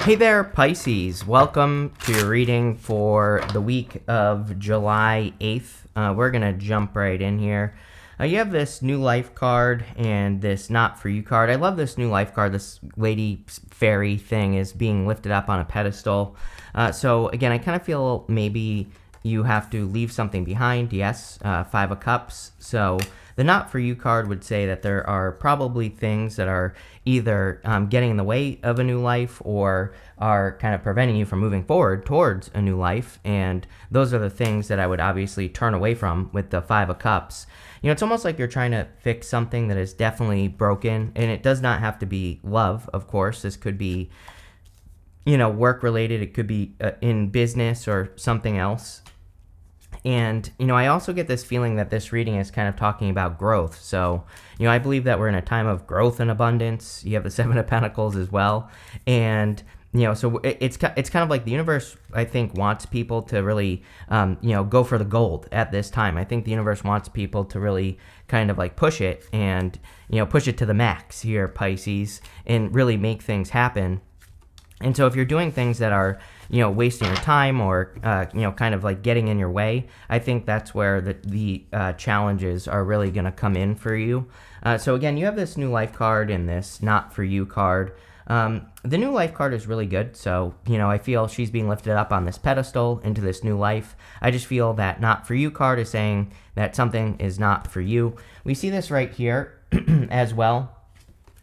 Hey there, Pisces. Welcome to your reading for the week of July 8th. We're going to jump right in here. You have this new life card and this not for you card. I love this new life card. This lady fairy thing is being lifted up on a pedestal. So again, I kind of feel maybe you have to leave something behind. Yes, Five of Cups. So the not for you card would say that there are probably things that are either getting in the way of a new life or are kind of preventing you from moving forward towards a new life. And those are the things that I would obviously turn away from with the Five of Cups. You know, it's almost like you're trying to fix something that is definitely broken, and it does not have to be love, of course. This could be, work related. It could be in business or something else. And, I also get this feeling that this reading is kind of talking about growth. So, I believe that we're in a time of growth and abundance. You have the Seven of Pentacles as well. And, so it's kind of like the universe, I think, wants people to really, go for the gold at this time. I think the universe wants people to really kind of like push it and, push it to the max here, Pisces, and really make things happen. And so if you're doing things that are, wasting your time or, kind of like getting in your way, I think that's where the challenges are really going to come in for you. So again, you have this new life card and this not for you card. The new life card is really good. So, I feel she's being lifted up on this pedestal into this new life. I just feel that not for you card is saying that something is not for you. We see this right here as well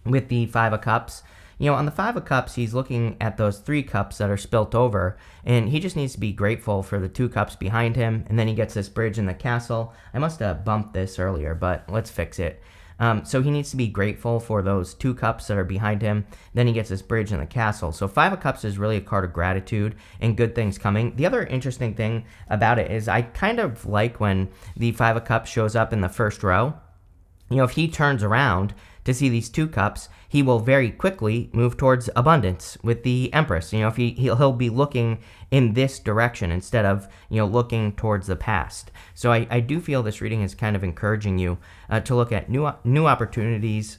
with the Five of Cups. On the Five of Cups, he's looking at those three cups that are spilt over, and he just needs to be grateful for the two cups behind him, and then he gets this bridge in the castle. I must have bumped this earlier, but let's fix it. So he needs to be grateful for those two cups that are behind him. Then he gets this bridge in the castle. So Five of Cups is really a card of gratitude and good things coming. The other interesting thing about it is I kind of like when the Five of Cups shows up in the first row. If he turns around to see these two cups, he will very quickly move towards abundance with the Empress. If he'll be looking in this direction instead of, looking towards the past. So I do feel this reading is kind of encouraging you to look at new opportunities,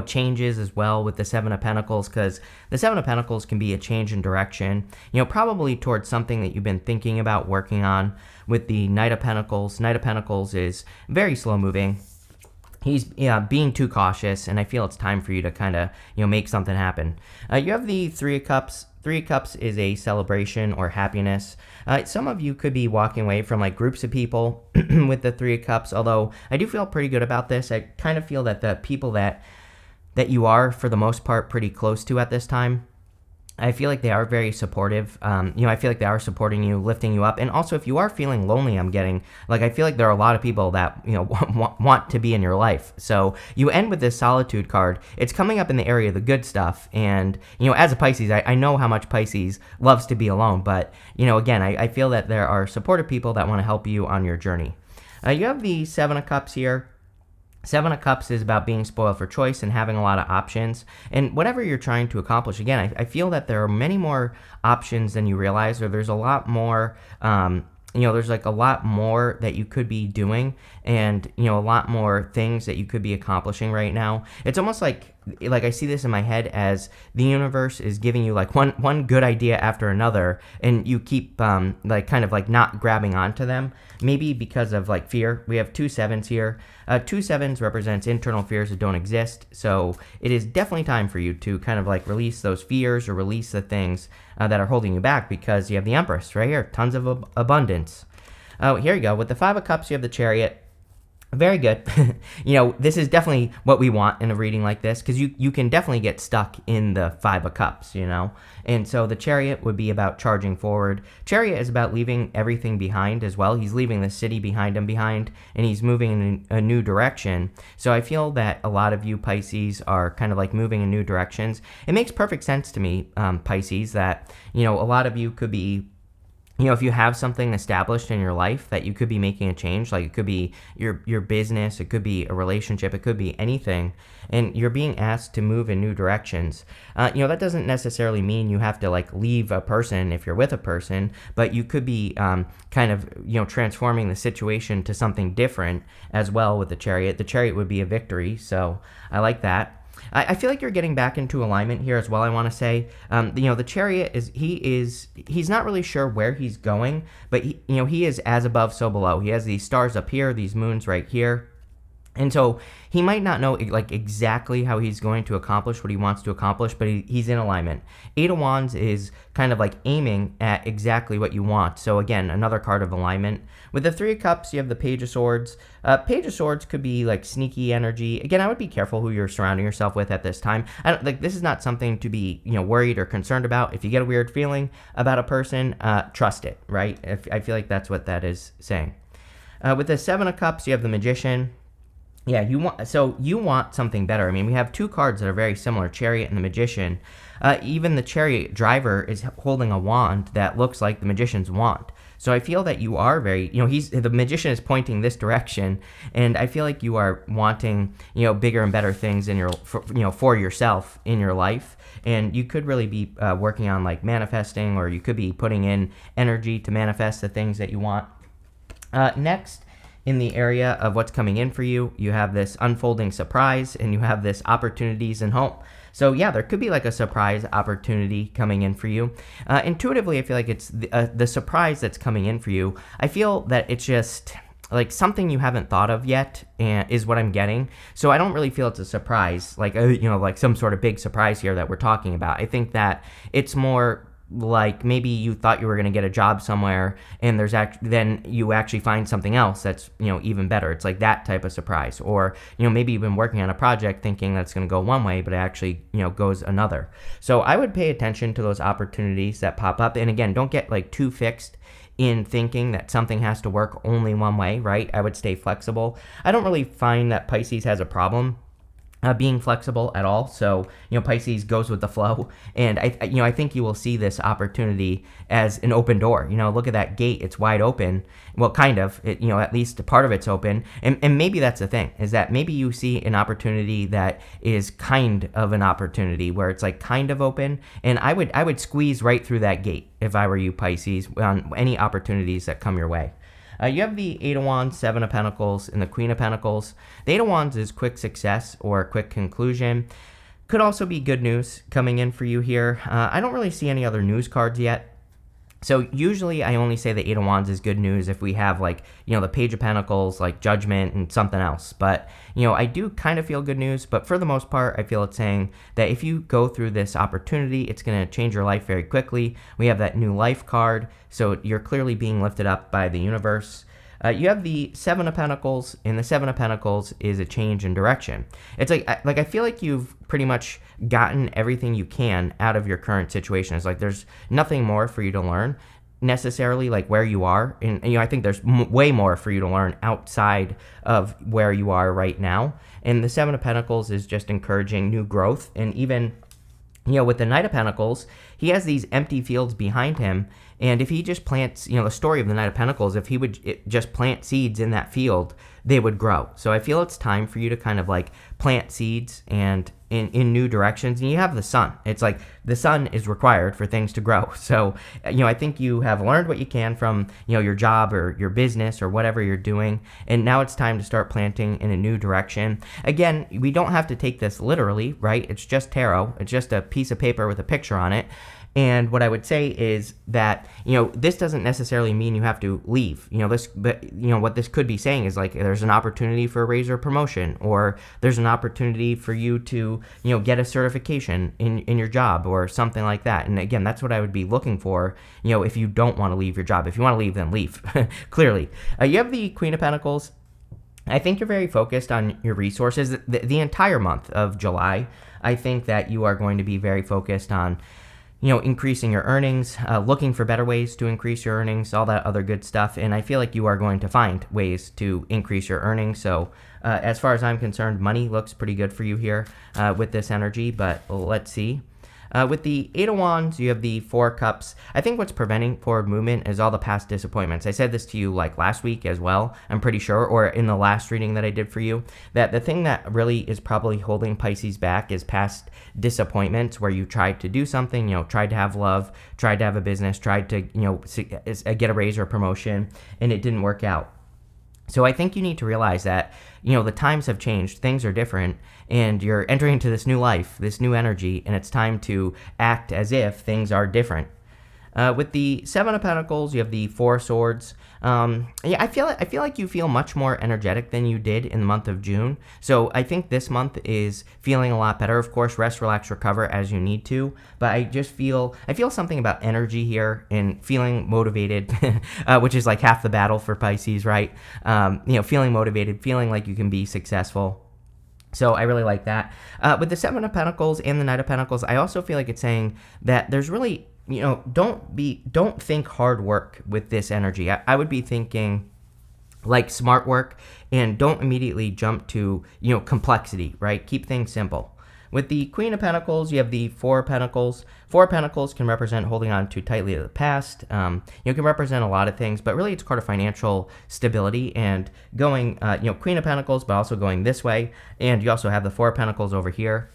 changes as well with the Seven of Pentacles, because the Seven of Pentacles can be a change in direction, probably towards something that you've been thinking about working on. With the Knight of Pentacles, Knight of Pentacles is very slow moving. He's being too cautious, and I feel it's time for you to kind of, make something happen. You have the Three of Cups. Three of Cups is a celebration or happiness. Some of you could be walking away from like groups of people with the Three of Cups, although I do feel pretty good about this. I kind of feel that the people that you are, for the most part, pretty close to at this time, I feel like they are very supportive. I feel like they are supporting you, lifting you up. And also, if you are feeling lonely, I feel like there are a lot of people that, want to be in your life. So you end with this solitude card. It's coming up in the area of the good stuff. And, as a Pisces, I know how much Pisces loves to be alone. But, again, I feel that there are supportive people that want to help you on your journey. You have the Seven of Cups here. Seven of Cups is about being spoiled for choice and having a lot of options. And whatever you're trying to accomplish, again, I feel that there are many more options than you realize, or there's a lot more, there's like a lot more that you could be doing and, a lot more things that you could be accomplishing right now. It's almost like I see this in my head as the universe is giving you like one good idea after another, and you keep kind of not grabbing onto them. Maybe because of like fear. We have two sevens here. Two sevens represents internal fears that don't exist. So it is definitely time for you to kind of like release those fears or release the things that are holding you back, because you have the Empress right here. Tons of abundance. Here you go. With the Five of Cups, you have the Chariot. Very good. This is definitely what we want in a reading like this, because you can definitely get stuck in the Five of Cups, And so the Chariot would be about charging forward. Chariot is about leaving everything behind as well. He's leaving the city behind him and he's moving in a new direction. So I feel that a lot of you Pisces are kind of like moving in new directions. It makes perfect sense to me, Pisces, that, a lot of you could be, if you have something established in your life that you could be making a change, like it could be your business, it could be a relationship, it could be anything, and you're being asked to move in new directions. That doesn't necessarily mean you have to like leave a person if you're with a person, but you could be kind of, transforming the situation to something different as well with the Chariot. The Chariot would be a victory, so I like that. I feel like you're getting back into alignment here as well. I want to say, the Chariot he's not really sure where he's going, but he is as above, so below. He has these stars up here, these moons right here. And so he might not know like exactly how he's going to accomplish what he wants to accomplish, but he's in alignment. Eight of Wands is kind of like aiming at exactly what you want. So again, another card of alignment. With the Three of Cups, you have the Page of Swords. Page of Swords could be like sneaky energy. Again, I would be careful who you're surrounding yourself with at this time. This is not something to be worried or concerned about. If you get a weird feeling about a person, trust it, right? I feel like that's what that is saying. With the Seven of Cups, you have the Magician. Yeah, you want something better. I mean, we have two cards that are very similar, Chariot and the Magician. Even the Chariot driver is holding a wand that looks like the Magician's wand. So I feel that you are very, the Magician is pointing this direction, and I feel like you are wanting, bigger and better things for yourself in your life. And you could really be working on like manifesting, or you could be putting in energy to manifest the things that you want. Next, in the area of what's coming in for you, you have this unfolding surprise, and you have this opportunities and hope. So yeah, there could be like a surprise opportunity coming in for you. Intuitively, I feel like it's the surprise that's coming in for you. I feel that it's just like something you haven't thought of yet, and is what I'm getting. So I don't really feel it's a surprise, like like some sort of big surprise here that we're talking about. I think that it's more like maybe you thought you were going to get a job somewhere, and then you actually find something else that's even better. It's like that type of surprise. Or maybe you've been working on a project thinking that's going to go one way, but it actually goes another. So I would pay attention to those opportunities that pop up. And again, don't get like too fixed in thinking that something has to work only one way, right? I would stay flexible. I don't really find that Pisces has a problem being flexible at all. So, Pisces goes with the flow. And I think you will see this opportunity as an open door. Look at that gate. It's wide open. Well, kind of, at least a part of it's open. And maybe that's the thing, is that maybe you see an opportunity that is kind of an opportunity where it's like kind of open. And I would squeeze right through that gate if I were you, Pisces, on any opportunities that come your way. You have the Eight of Wands, Seven of Pentacles, and the Queen of Pentacles. The Eight of Wands is quick success or quick conclusion. Could also be good news coming in for you here. I don't really see any other news cards yet. So usually I only say the Eight of Wands is good news if we have like, the Page of Pentacles, like Judgment and something else. But, I do kind of feel good news. But for the most part, I feel it's saying that if you go through this opportunity, it's going to change your life very quickly. We have that new life card. So you're clearly being lifted up by the universe. You have the Seven of Pentacles, and the Seven of Pentacles is a change in direction. It's like I feel like you've pretty much gotten everything you can out of your current situation. It's like there's nothing more for you to learn necessarily, like where you are. And I think there's way more for you to learn outside of where you are right now. And the Seven of Pentacles is just encouraging new growth. And even with the Knight of Pentacles, he has these empty fields behind him. And if he just plants, the story of the Knight of Pentacles, if he would just plant seeds in that field, they would grow. So I feel it's time for you to kind of like plant seeds and in new directions. And you have the sun. It's like the sun is required for things to grow. So, I think you have learned what you can from, your job or your business or whatever you're doing. And now it's time to start planting in a new direction. Again, we don't have to take this literally, right? It's just tarot. It's just a piece of paper with a picture on it. And what I would say is that, this doesn't necessarily mean you have to leave. What this could be saying is like there's an opportunity for a raise or promotion, or there's an opportunity for you to, get a certification in your job or something like that. And again, that's what I would be looking for, if you don't want to leave your job. If you want to leave, then leave, clearly. You have the Queen of Pentacles. I think you're very focused on your resources. The entire month of July, I think that you are going to be very focused on increasing your earnings, looking for better ways to increase your earnings, all that other good stuff. And I feel like you are going to find ways to increase your earnings. So as far as I'm concerned, money looks pretty good for you here with this energy, but let's see. With the Eight of Wands, you have the Four of Cups. I think what's preventing forward movement is all the past disappointments. I said this to you like last week as well, I'm pretty sure, or in the last reading that I did for you, that the thing that really is probably holding Pisces back is past disappointments where you tried to do something, tried to have love, tried to have a business, tried to, get a raise or a promotion, and it didn't work out. So I think you need to realize that, the times have changed, things are different, and you're entering into this new life, this new energy, and it's time to act as if things are different. With the Seven of Pentacles, you have the Four of Swords. Yeah, I feel like you feel much more energetic than you did in the month of June. So I think this month is feeling a lot better. Of course, rest, relax, recover as you need to. But I feel something about energy here and feeling motivated, which is like half the battle for Pisces, right? Feeling motivated, feeling like you can be successful. So I really like that. With the Seven of Pentacles and the Knight of Pentacles, I also feel like it's saying that there's really, don't think hard work with this energy. I would be thinking like smart work, and don't immediately jump to, complexity, right? Keep things simple. With the Queen of Pentacles, you have the Four of Pentacles. Four of Pentacles can represent holding on too tightly to the past. It can represent a lot of things, but really it's a card of financial stability and going, Queen of Pentacles, but also going this way. And you also have the Four of Pentacles over here.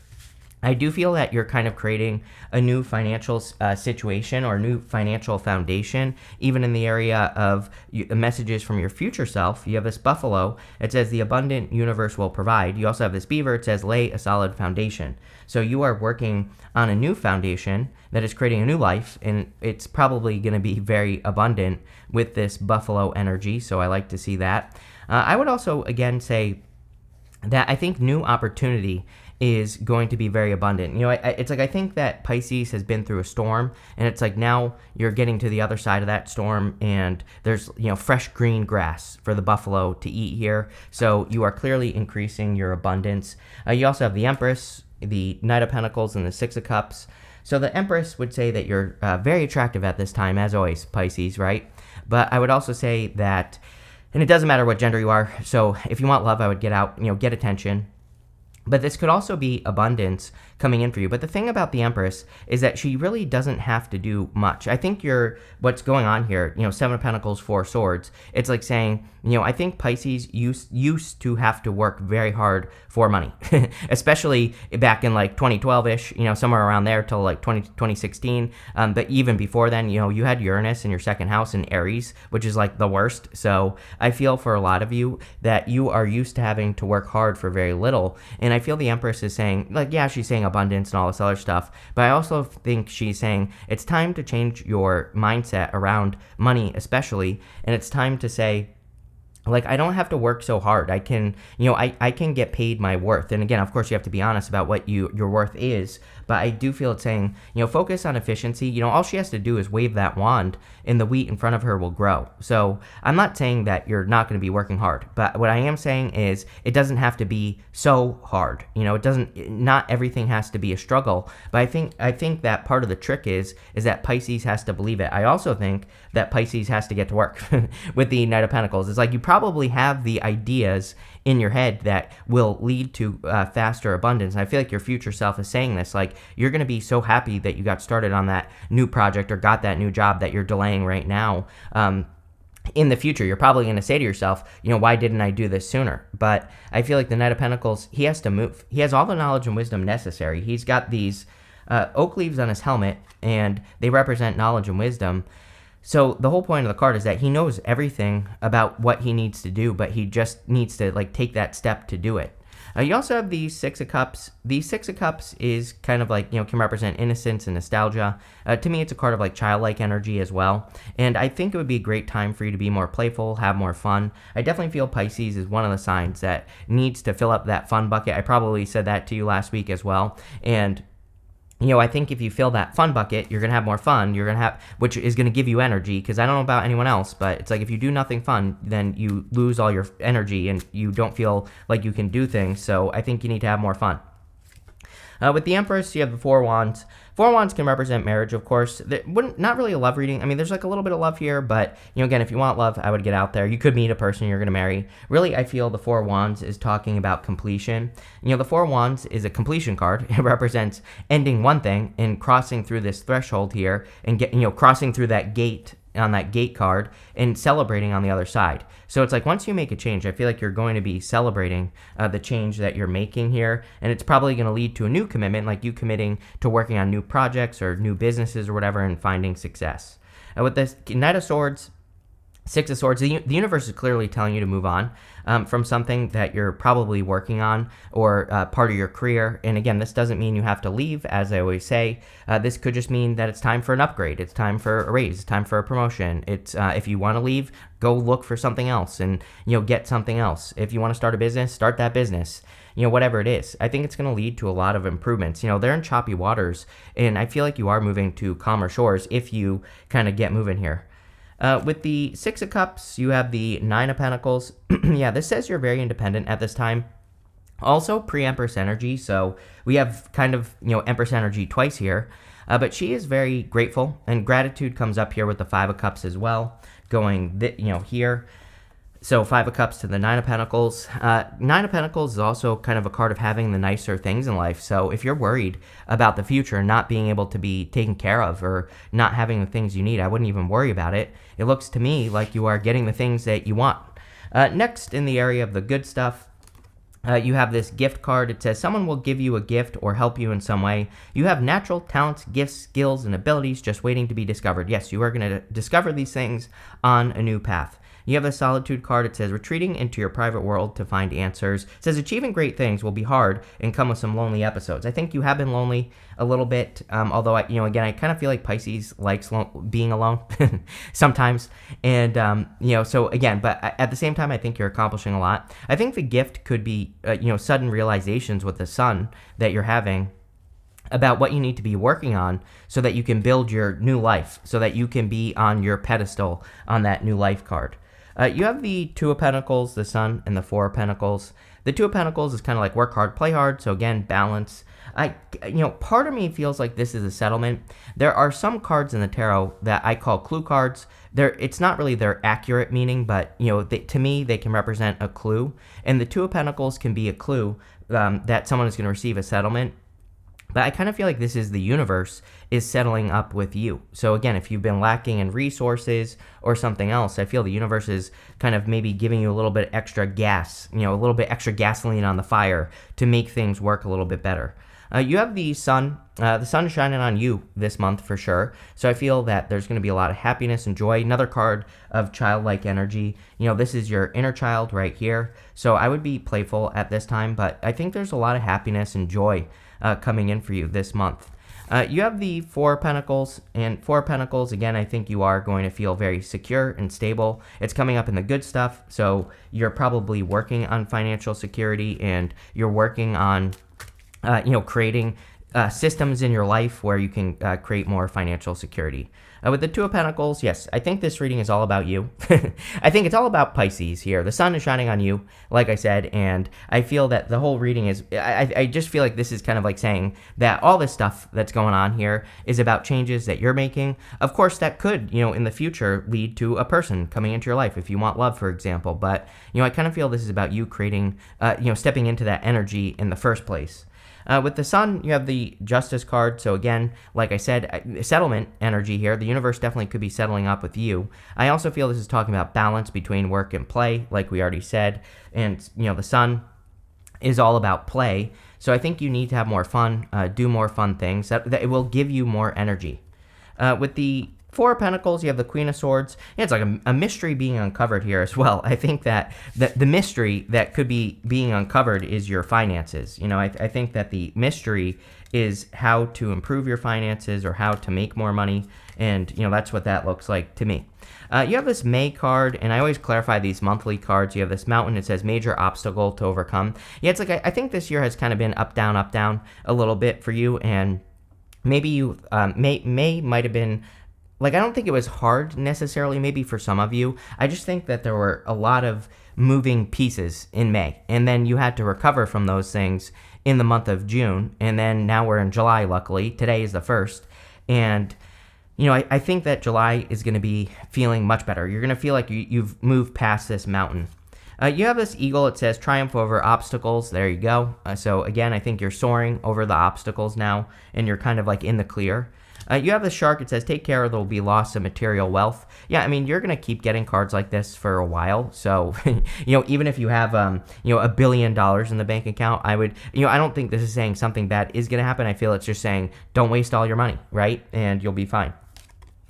I do feel that you're kind of creating a new financial situation or a new financial foundation, even in the area of messages from your future self. You have this buffalo. It says the abundant universe will provide. You also have this beaver. It says lay a solid foundation. So you are working on a new foundation that is creating a new life, and it's probably going to be very abundant with this buffalo energy. So I like to see that. I would also, again, say that I think new opportunity is going to be very abundant. It's like I think that Pisces has been through a storm, and it's like now you're getting to the other side of that storm, and there's, fresh green grass for the buffalo to eat here. So you are clearly increasing your abundance. You also have the Empress, the Knight of Pentacles, and the Six of Cups. So the Empress would say that you're very attractive at this time, as always, Pisces, right? But I would also say that, and it doesn't matter what gender you are, so if you want love, I would get out, get attention. But this could also be abundance coming in for you. But the thing about the Empress is that she really doesn't have to do much. I think what's going on here, Seven of Pentacles, Four of Swords, it's like saying, I think Pisces used to have to work very hard for money, especially back in like 2012-ish, somewhere around there till like 2016. But even before then, you had Uranus in your second house in Aries, which is like the worst. So I feel for a lot of you that you are used to having to work hard for very little. And I feel the Empress is saying, like, yeah, she's saying abundance and all this other stuff, but I also think she's saying it's time to change your mindset around money, especially, and it's time to say, like, I don't have to work so hard. I can, I can get paid my worth. And again, of course, you have to be honest about what your worth is. But I do feel it's saying, focus on efficiency. All she has to do is wave that wand and the wheat in front of her will grow. So I'm not saying that you're not going to be working hard. But what I am saying is it doesn't have to be so hard. Not everything has to be a struggle. But I think that part of the trick is that Pisces has to believe it. I also think that Pisces has to get to work with the Knight of Pentacles. It's like you probably have the ideas in your head that will lead to faster abundance. And I feel like your future self is saying this, like you're going to be so happy that you got started on that new project or got that new job that you're delaying right now. In the future, you're probably going to say to yourself, why didn't I do this sooner? But I feel like the Knight of Pentacles, he has to move. He has all the knowledge and wisdom necessary. He's got these oak leaves on his helmet, and they represent knowledge and wisdom. So the whole point of the card is that he knows everything about what he needs to do, but he just needs to take that step to do it. You also have the Six of Cups. The Six of Cups is kind of like, can represent innocence and nostalgia. To me, it's a card of childlike energy as well. And I think it would be a great time for you to be more playful, have more fun. I definitely feel Pisces is one of the signs that needs to fill up that fun bucket. I probably said that to you last week as well. And I think if you fill that fun bucket, you're going to have more fun. You're going to have, which is going to give you energy, because I don't know about anyone else, but it's like if you do nothing fun, then you lose all your energy and you don't feel like you can do things. So I think you need to have more fun. With the Empress, you have the Four Wands. Four Wands can represent marriage, of course. Not really a love reading. I mean, there's a little bit of love here, but, again, if you want love, I would get out there. You could meet a person you're going to marry. Really, I feel the Four Wands is talking about completion. The Four Wands is a completion card. It represents ending one thing and crossing through this threshold here and crossing through that gate on that gate card and celebrating on the other side. So it's like once you make a change, I feel like you're going to be celebrating the change that you're making here, and it's probably going to lead to a new commitment, like you committing to working on new projects or new businesses or whatever and finding success. With this Knight of Swords, Six of Swords, the universe is clearly telling you to move on from something that you're probably working on or part of your career. And again, this doesn't mean you have to leave, as I always say. This could just mean that it's time for an upgrade. It's time for a raise. It's time for a promotion. It's if you want to leave, go look for something else and get something else. If you want to start a business, start that business. Whatever it is. I think it's going to lead to a lot of improvements. They're in choppy waters, and I feel like you are moving to calmer shores if you kind of get moving here. With the Six of Cups, you have the Nine of Pentacles. Yeah, this says you're very independent at this time. Also, pre-Empress energy, so we have kind of, Empress energy twice here. But she is very grateful, and gratitude comes up here with the Five of Cups as well, going, here. So Five of Cups to the Nine of Pentacles. Nine of Pentacles is also kind of a card of having the nicer things in life. So if you're worried about the future not being able to be taken care of or not having the things you need, I wouldn't even worry about it. It looks to me like you are getting the things that you want. Next, in the area of the good stuff, you have this gift card. It says someone will give you a gift or help you in some way. You have natural talents, gifts, skills, and abilities just waiting to be discovered. Yes, you are going to discover these things on a new path. You have the Solitude card. It says retreating into your private world to find answers. It says achieving great things will be hard and come with some lonely episodes. I think you have been lonely a little bit, although, again, I kind of feel like Pisces likes being alone sometimes. And, so again, but at the same time, I think you're accomplishing a lot. I think the gift could be, sudden realizations with the sun that you're having about what you need to be working on so that you can build your new life, so that you can be on your pedestal on that new life card. You have the Two of Pentacles, the Sun, and the Four of Pentacles. The Two of Pentacles is kind of like work hard, play hard. So again, balance. Part of me feels like this is a settlement. There are some cards in the tarot that I call clue cards. It's not really their accurate meaning, but to me, they can represent a clue. And the Two of Pentacles can be a clue that someone is going to receive a settlement. But I kind of feel like this is the universe is settling up with you. So again, if you've been lacking in resources or something else, I feel the universe is kind of maybe giving you a little bit extra gas, a little bit extra gasoline on the fire to make things work a little bit better. You have the sun. The sun is shining on you this month for sure. So I feel that there's going to be a lot of happiness and joy. Another card of childlike energy. This is your inner child right here. So I would be playful at this time, but I think there's a lot of happiness and joy coming in for you this month. You have the Four of Pentacles, and Four of Pentacles, again, I think you are going to feel very secure and stable. It's coming up in the good stuff, so you're probably working on financial security, and you're working on, creating systems in your life where you can create more financial security. With the Two of Pentacles, yes, I think this reading is all about you. I think it's all about Pisces here. The sun is shining on you, like I said, and I feel that the whole reading is, I just feel like this is kind of like saying that all this stuff that's going on here is about changes that you're making. Of course, that could, in the future lead to a person coming into your life if you want love, for example. But, I kind of feel this is about you creating, stepping into that energy in the first place. With the sun, you have the Justice card. So again, like I said, settlement energy here. The universe definitely could be settling up with you. I also feel this is talking about balance between work and play, like we already said. And, the sun is all about play. So I think you need to have more fun, do more fun things. That it will give you more energy. With the Four of Pentacles, you have the Queen of Swords. Yeah, it's like a mystery being uncovered here as well. I think that the mystery that could be being uncovered is your finances. I think that the mystery is how to improve your finances or how to make more money. And, that's what that looks like to me. You have this May card, and I always clarify these monthly cards. You have this mountain. It says major obstacle to overcome. Yeah, it's like I think this year has kind of been up, down, a little bit for you. And maybe you, May might have been, I don't think it was hard necessarily, maybe for some of you. I just think that there were a lot of moving pieces in May. And then you had to recover from those things in the month of June. And then now we're in July, luckily. Today is the 1st. And, I think that July is going to be feeling much better. You're going to feel like you've moved past this mountain. You have this eagle. It says triumph over obstacles. There you go. So again, I think you're soaring over the obstacles now, and you're kind of like in the clear. You have the shark. It says, take care or there will be loss of material wealth. Yeah, I mean, you're going to keep getting cards like this for a while. So, even if you have, $1 billion in the bank account, I would, I don't think this is saying something bad is going to happen. I feel it's just saying, don't waste all your money, right? And you'll be fine.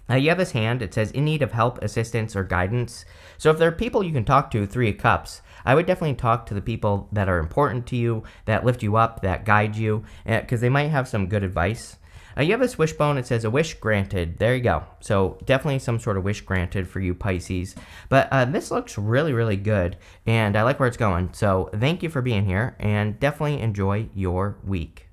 You have this hand. It says in need of help, assistance, or guidance. So if there are people you can talk to, Three of Cups, I would definitely talk to the people that are important to you, that lift you up, that guide you, because they might have some good advice. You have this wishbone. It says a wish granted. There you go. So definitely some sort of wish granted for you, Pisces. But this looks really, really good, and I like where it's going. So thank you for being here, and definitely enjoy your week.